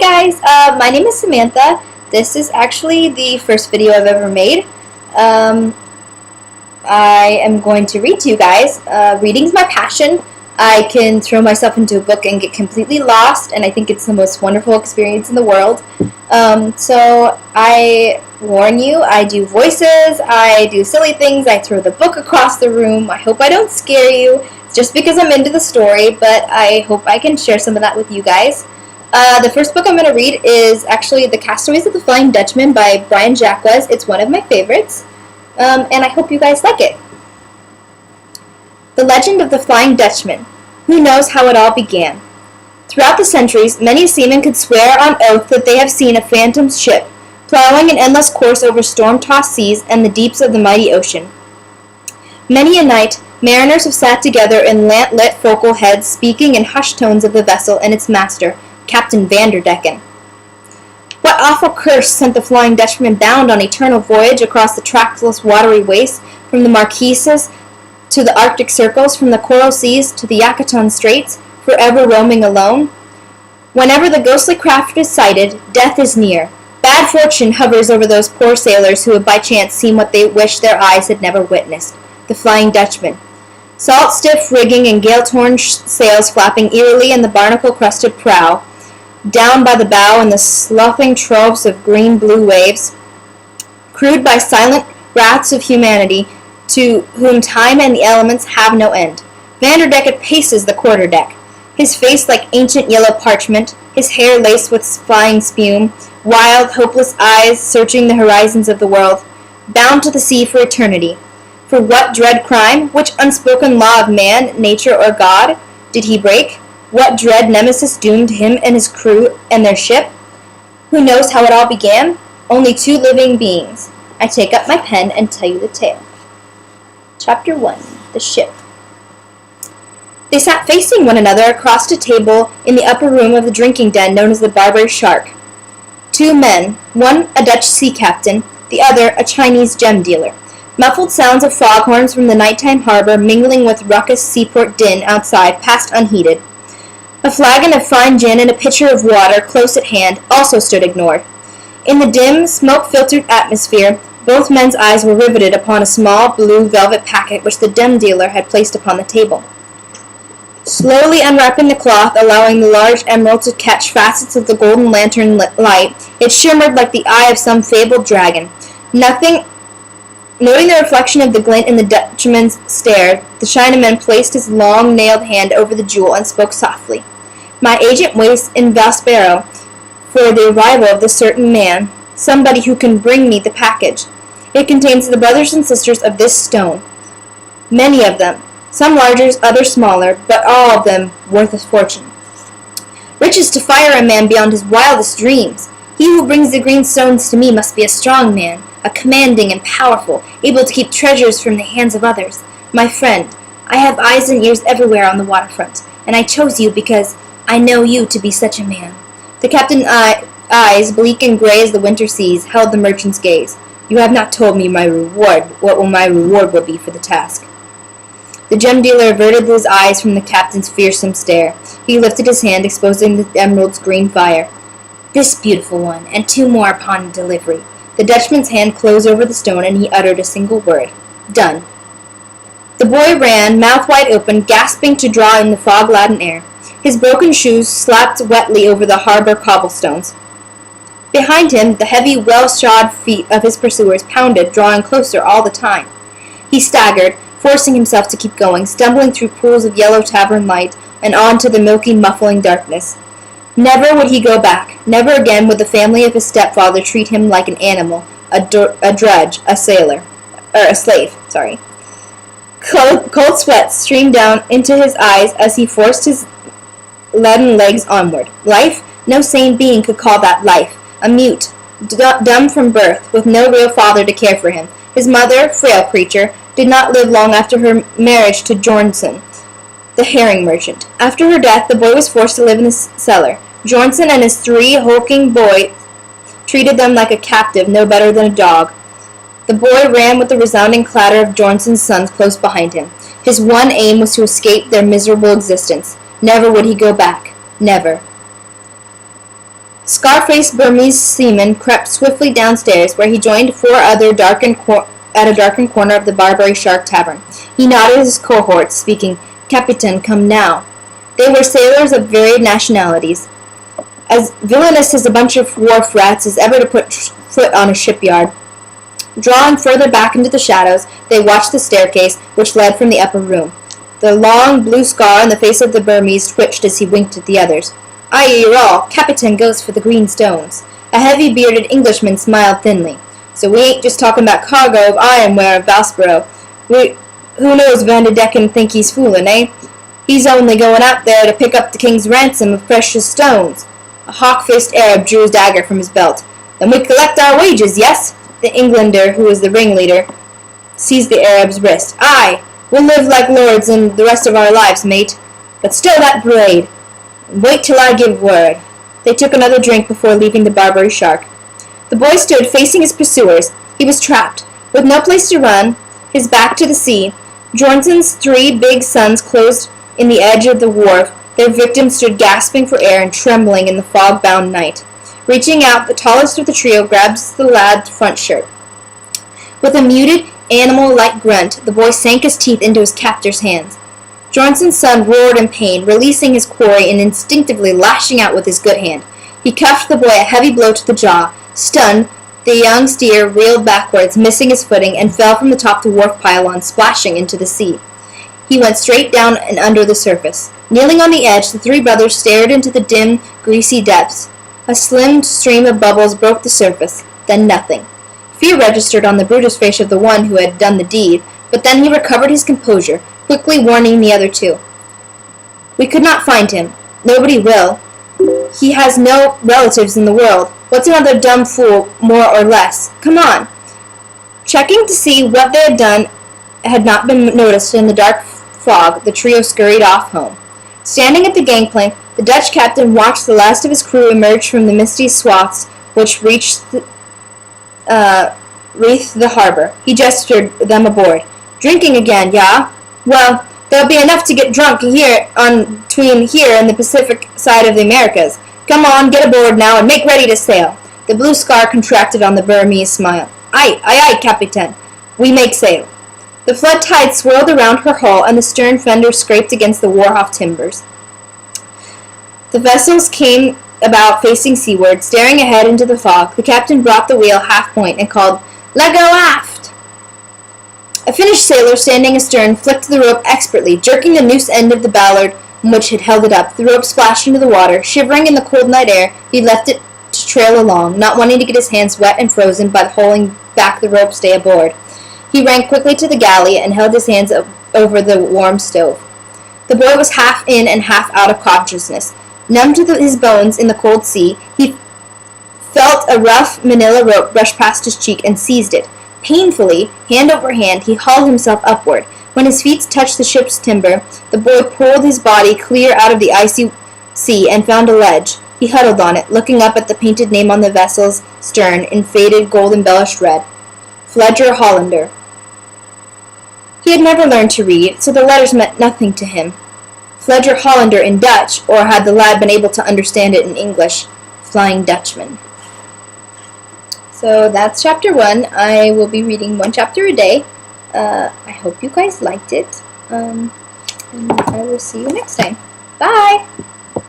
guys, my name is Samantha. This is actually the first video I've ever made. I am going to read to you guys. Reading's my passion. I can throw myself into a book and get completely lost, and I think it's the most wonderful experience in the world. So I warn you, I do voices, I do silly things, I throw the book across the room. I hope I don't scare you. It's just because I'm into the story, but I hope I can share some of that with you guys. The first book I'm going to read is actually The Castaways of the Flying Dutchman by Brian Jacques. It's one of my favorites, and I hope you guys like it. The Legend of the Flying Dutchman. Who knows how it all began? Throughout the centuries, many seamen could swear on oath that they have seen a phantom ship, plowing an endless course over storm-tossed seas and the deeps of the mighty ocean. Many a night, mariners have sat together in lamp-lit focal heads, speaking in hushed tones of the vessel and its master, Captain Vanderdecken. What awful curse sent the Flying Dutchman bound on eternal voyage across the trackless watery wastes, from the Marquesas to the Arctic circles, from the coral seas to the Yucatan Straits, forever roaming alone? Whenever the ghostly craft is sighted, death is near. Bad fortune hovers over those poor sailors who have by chance seen what they wish their eyes had never witnessed, the Flying Dutchman. Salt-stiff rigging and gale-torn sails flapping eerily in the barnacle-crusted prow, down by the bow in the sloughing troves of green-blue waves, crewed by silent wraths of humanity, to whom time and the elements have no end. Vanderdecken paces the quarter-deck, his face like ancient yellow parchment, his hair laced with flying spume, wild, hopeless eyes searching the horizons of the world, bound to the sea for eternity. For what dread crime, which unspoken law of man, nature, or God, did he break? What dread nemesis doomed him and his crew and their ship? Who knows how it all began? Only two living beings. I take up my pen and tell you the tale. Chapter 1. The Ship. They sat facing one another across a table in the upper room of the drinking den known as the Barbary Shark. Two men, one a Dutch sea captain, the other a Chinese gem dealer. Muffled sounds of foghorns from the nighttime harbor mingling with ruckus seaport din outside passed unheeded. A flagon of fine gin and a pitcher of water close at hand also stood ignored. In the dim, smoke-filtered atmosphere, both men's eyes were riveted upon a small blue velvet packet which the gem dealer had placed upon the table. Slowly unwrapping the cloth, allowing the large emerald to catch facets of the golden lantern light, it shimmered like the eye of some fabled dragon. Noting the reflection of the glint in the Dutchman's stare, the Chinaman placed his long, nailed hand over the jewel and spoke softly. My agent waits in Vaspero for the arrival of the certain man, somebody who can bring me the package. It contains the brothers and sisters of this stone. Many of them, some larger, others smaller, but all of them worth a fortune. Riches to fire a man beyond his wildest dreams. He who brings the green stones to me must be a strong man, a commanding and powerful, able to keep treasures from the hands of others. My friend, I have eyes and ears everywhere on the waterfront, and I chose you because I know you to be such a man. The captain's eyes, bleak and gray as the winter seas, held the merchant's gaze. You have not told me my reward, what my reward will be for the task. The gem dealer averted his eyes from the captain's fearsome stare. He lifted his hand, exposing the emerald's green fire. This beautiful one, and two more upon delivery. The Dutchman's hand closed over the stone, and he uttered a single word. Done. The boy ran, mouth wide open, gasping to draw in the fog-laden air. His broken shoes slapped wetly over the harbor cobblestones. Behind him, the heavy, well-shod feet of his pursuers pounded, drawing closer all the time. He staggered, forcing himself to keep going, stumbling through pools of yellow tavern light and on to the milky, muffling darkness. Never would he go back. Never again would the family of his stepfather treat him like an animal, a drudge, a slave. Cold sweat streamed down into his eyes as he forced his leaden legs onward. Life? No sane being could call that life. A mute, dumb from birth, with no real father to care for him. His mother, frail creature, did not live long after her marriage to Bjornson, the herring merchant. After her death, the boy was forced to live in the cellar. Bjornson and his three hulking boys treated them like a captive, no better than a dog. The boy ran with the resounding clatter of Bjornson's sons close behind him. His one aim was to escape their miserable existence. Never would he go back. Never. Scar-faced Burmese seaman crept swiftly downstairs, where he joined four other at a darkened corner of the Barbary Shark Tavern. He nodded his cohorts, speaking, "Capitan, come now." They were sailors of varied nationalities, as villainous as a bunch of wharf rats as ever to put foot on a shipyard. Drawing further back into the shadows, they watched the staircase, which led from the upper room. The long blue scar on the face of the Burmese twitched as he winked at the others. "Aye, you're all. Capitan goes for the green stones." A heavy-bearded Englishman smiled thinly. "So we ain't just talking about cargo of ironware of Valsboro. Who knows Vanderdecken think he's foolin', eh? He's only going out there to pick up the king's ransom of precious stones." A hawk-faced Arab drew his dagger from his belt. "Then we collect our wages, yes?" The Englander, who was the ringleader, seized the Arab's wrist. "Aye, we'll live like lords in the rest of our lives, mate. But stow that braid. Wait till I give word." They took another drink before leaving the Barbary Shark. The boy stood facing his pursuers. He was trapped, with no place to run, his back to the sea. Bjornson's three big sons closed in the edge of the wharf. Their victim stood gasping for air and trembling in the fog-bound night. Reaching out, the tallest of the trio grabs the lad's front shirt. With a muted, animal-like grunt, the boy sank his teeth into his captor's hands. Bjornson's son roared in pain, releasing his quarry and instinctively lashing out with his good hand. He cuffed the boy a heavy blow to the jaw. Stunned, the young steer reeled backwards, missing his footing, and fell from the top of the wharf pylon, splashing into the sea. He went straight down and under the surface. Kneeling on the edge, the three brothers stared into the dim, greasy depths. A slim stream of bubbles broke the surface, then nothing. Fear registered on the brutish face of the one who had done the deed, but then he recovered his composure, quickly warning the other two. "We could not find him. Nobody will. He has no relatives in the world. What's another dumb fool, more or less? Come on." Checking to see what they had done had not been noticed in the dark fog, the trio scurried off home. Standing at the gangplank, the Dutch captain watched the last of his crew emerge from the misty swaths which wreathed the harbor. He gestured them aboard. "Drinking again, yeah? Well, there'll be enough to get drunk here between here and the Pacific side of the Americas. Come on, get aboard now and make ready to sail." The blue scar contracted on the Burmese smile. "Aye, aye, aye, Capitan. We make sail." The flood tide swirled around her hull, and the stern fender scraped against the wharf timbers. The vessels came about facing seaward, staring ahead into the fog. The captain brought the wheel half-point and called, "Let go aft!" A Finnish sailor standing astern flicked the rope expertly, jerking the noose end of the ballard which had held it up. The rope splashed into the water. Shivering in the cold night air, he left it to trail along, not wanting to get his hands wet and frozen by hauling back the rope stay aboard. He ran quickly to the galley and held his hands over the warm stove. The boy was half in and half out of consciousness. Numb to his bones in the cold sea, he felt a rough manila rope brush past his cheek and seized it. Painfully, hand over hand, he hauled himself upward. When his feet touched the ship's timber, the boy pulled his body clear out of the icy sea and found a ledge. He huddled on it, looking up at the painted name on the vessel's stern in faded gold-embellished red. Fledger Hollander. He had never learned to read, so the letters meant nothing to him. Fledger Hollander in Dutch, or had the lad been able to understand it in English, Flying Dutchman. So that's chapter 1. I will be reading 1 chapter a day. I hope you guys liked it. And I will see you next time. Bye!